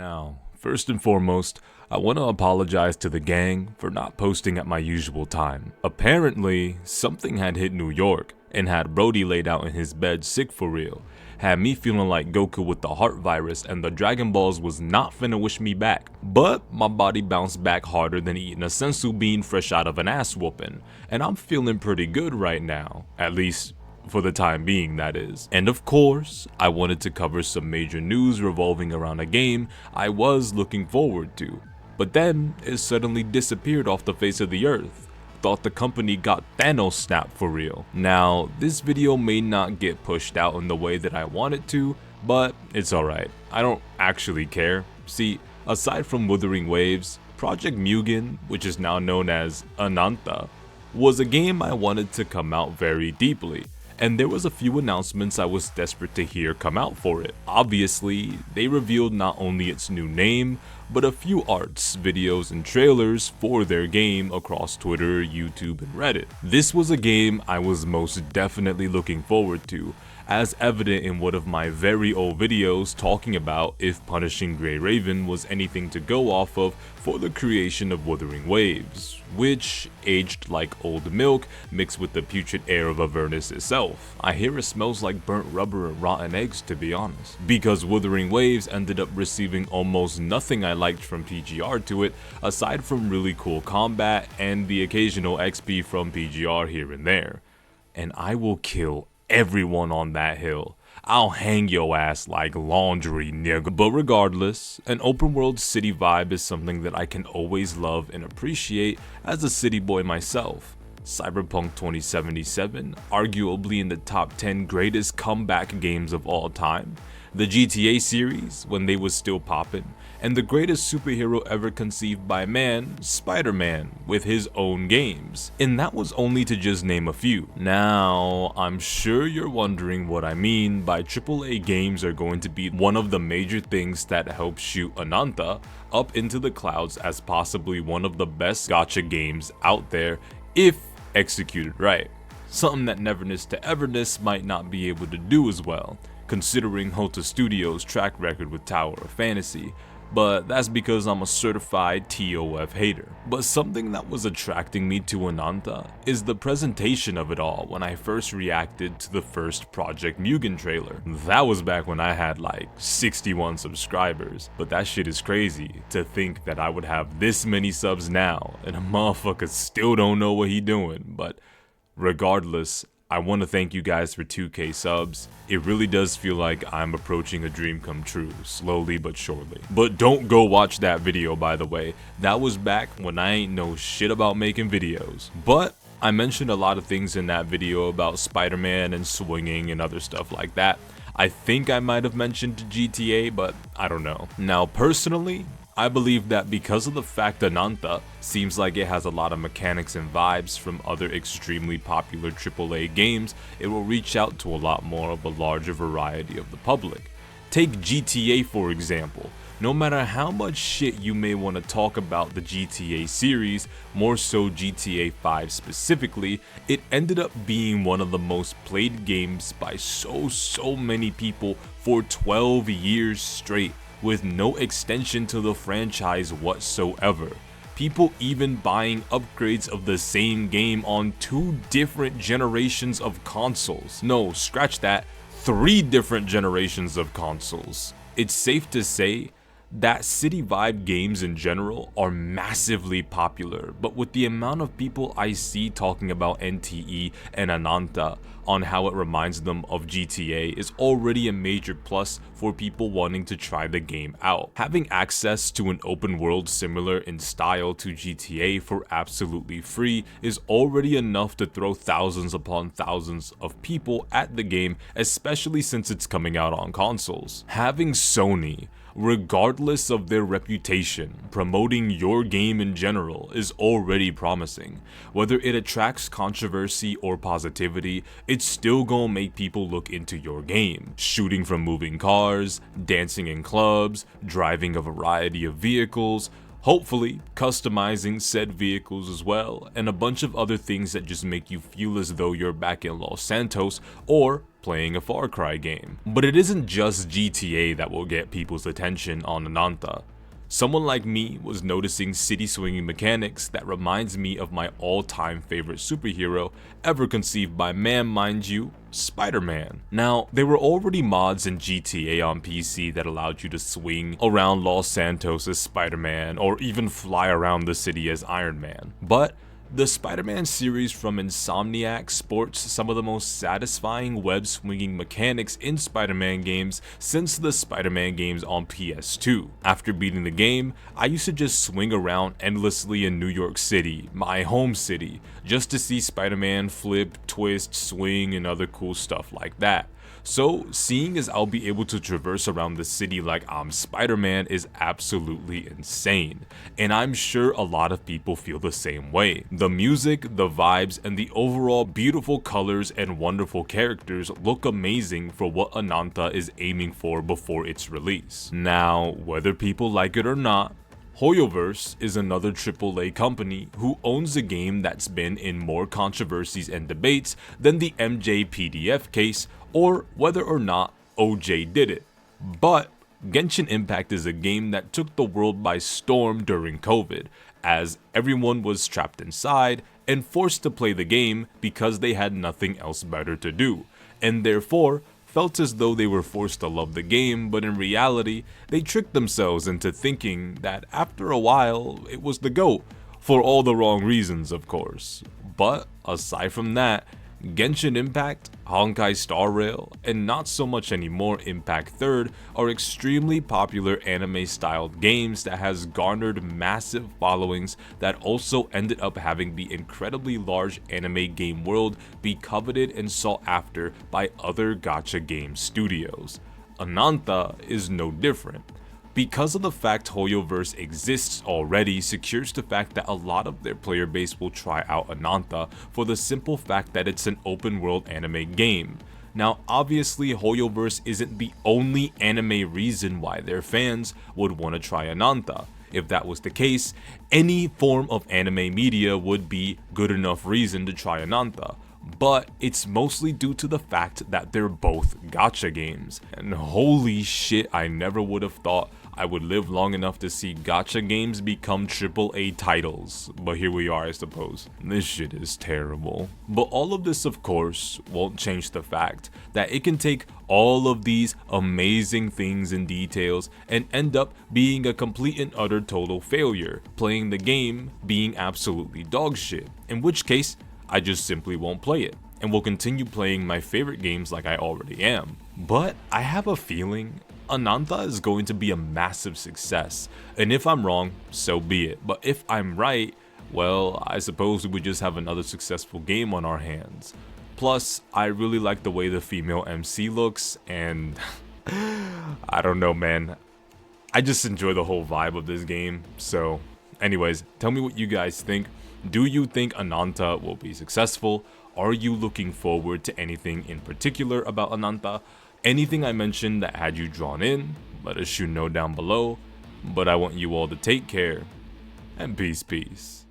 Now, first and foremost, I want to apologize to the gang for not posting at my usual time. Apparently, something had hit New York and had Brody laid out in his bed sick for real. Had me feeling like Goku with the heart virus and the Dragon Balls was not finna wish me back. But my body bounced back harder than eating a sensu bean fresh out of an ass whooping. And I'm feeling pretty good right now. At least, for the time being, that is. And of course, I wanted to cover some major news revolving around a game I was looking forward to. But then, it suddenly disappeared off the face of the earth. Thought the company got Thanos snapped for real. Now, this video may not get pushed out in the way that I want it to, but it's alright. I don't actually care. See, aside from Wuthering Waves, Project Mugen, which is now known as Ananta, was a game I wanted to come out very deeply. And there was a few announcements I was desperate to hear come out for it. Obviously, they revealed not only its new name, but a few arts, videos, and trailers for their game across Twitter, YouTube, and Reddit. This was a game I was most definitely looking forward to, as evident in one of my very old videos talking about if Punishing Grey Raven was anything to go off of for the creation of Wuthering Waves, which aged like old milk mixed with the putrid air of Avernus itself. I hear it smells like burnt rubber and rotten eggs, to be honest, because Wuthering Waves ended up receiving almost nothing I liked from PGR to it, aside from really cool combat and the occasional XP from PGR here and there. And I will kill everyone on that hill. I'll hang yo ass like laundry, nigga. But regardless, an open world city vibe is something that I can always love and appreciate as a city boy myself. Cyberpunk 2077, arguably in the top 10 greatest comeback games of all time. The GTA series, when they was still poppin', and the greatest superhero ever conceived by man, Spider-Man, with his own games. And that was only to just name a few. Now, I'm sure you're wondering what I mean by AAA games are going to be one of the major things that help shoot Ananta up into the clouds as possibly one of the best gacha games out there if executed right. Something that Neverness to Everness might not be able to do as well, considering Hota Studios' track record with Tower of Fantasy, but that's because I'm a certified TOF hater. But something that was attracting me to Ananta is the presentation of it all when I first reacted to the first Project Mugen trailer. That was back when I had like 61 subscribers, but that shit is crazy to think that I would have this many subs now and a motherfucker still don't know what he doing. But regardless, I want to thank you guys for 2K subs. It really does feel like I'm approaching a dream come true, slowly but surely. But don't go watch that video, by the way. That was back when I ain't know shit about making videos. But I mentioned a lot of things in that video about Spider-Man and swinging and other stuff like that. I think I might have mentioned GTA, but I don't know. Now, personally, I believe that because of the fact Ananta seems like it has a lot of mechanics and vibes from other extremely popular AAA games, it will reach out to a lot more of a larger variety of the public. Take GTA for example. No matter how much shit you may want to talk about the GTA series, more so GTA 5 specifically, it ended up being one of the most played games by so many people for 12 years straight, with no extension to the franchise whatsoever. People even buying upgrades of the same game on 2 different generations of consoles. No, scratch that, 3 different generations of consoles. It's safe to say that city vibe games in general are massively popular, but with the amount of people I see talking about NTE and Ananta on how it reminds them of GTA is already a major plus for people wanting to try the game out. Having access to an open world similar in style to GTA for absolutely free is already enough to throw thousands upon thousands of people at the game, especially since it's coming out on consoles. Having Sony, regardless of their reputation, promoting your game in general is already promising. Whether it attracts controversy or positivity, it's still gonna make people look into your game. Shooting from moving cars, dancing in clubs, driving a variety of vehicles, hopefully customizing said vehicles as well, and a bunch of other things that just make you feel as though you're back in Los Santos or playing a Far Cry game. But it isn't just GTA that will get people's attention on Ananta. Someone like me was noticing city swinging mechanics that reminds me of my all-time favorite superhero, ever conceived by man, mind you, Spider-Man. Now, there were already mods in GTA on PC that allowed you to swing around Los Santos as Spider-Man, or even fly around the city as Iron Man. But the Spider-Man series from Insomniac sports some of the most satisfying web-swinging mechanics in Spider-Man games since the Spider-Man games on PS2. After beating the game, I used to just swing around endlessly in New York City, my home city, just to see Spider-Man flip, twist, swing, and other cool stuff like that. So, seeing as I'll be able to traverse around the city like I'm Spider-Man is absolutely insane, and I'm sure a lot of people feel the same way. The music, the vibes, and the overall beautiful colors and wonderful characters look amazing for what Ananta is aiming for before its release. Now, whether people like it or not, Hoyoverse is another AAA company who owns a game that's been in more controversies and debates than the MJ PDF case or whether or not OJ did it. But Genshin Impact is a game that took the world by storm during COVID, as everyone was trapped inside and forced to play the game because they had nothing else better to do, and therefore felt as though they were forced to love the game, but in reality, they tricked themselves into thinking that after a while, it was the GOAT, for all the wrong reasons, of course. But aside from that, Genshin Impact, Honkai Star Rail, and not so much anymore Impact 3rd are extremely popular anime-styled games that has garnered massive followings that also ended up having the incredibly large anime game world be coveted and sought after by other gacha game studios. Ananta is no different. Because of the fact Hoyoverse exists already secures the fact that a lot of their player base will try out Ananta for the simple fact that it's an open world anime game. Now obviously Hoyoverse isn't the only anime reason why their fans would want to try Ananta. If that was the case, any form of anime media would be good enough reason to try Ananta. But it's mostly due to the fact that they're both gacha games. And holy shit, I never would have thought I would live long enough to see gacha games become AAA titles, but here we are, I suppose. This shit is terrible. But all of this, of course, won't change the fact that it can take all of these amazing things and details and end up being a complete and utter total failure, playing the game being absolutely dog shit, in which case, I just simply won't play it, and will continue playing my favorite games like I already am. But I have a feeling Ananta is going to be a massive success, and if I'm wrong, so be it. But if I'm right, well, I suppose we would just have another successful game on our hands. Plus, I really like the way the female MC looks, and I don't know, man. I just enjoy the whole vibe of this game. So anyways, tell me what you guys think. Do you think Ananta will be successful? Are you looking forward to anything in particular about Ananta? Anything I mentioned that had you drawn in? Let us know down below. But I want you all to take care, and peace.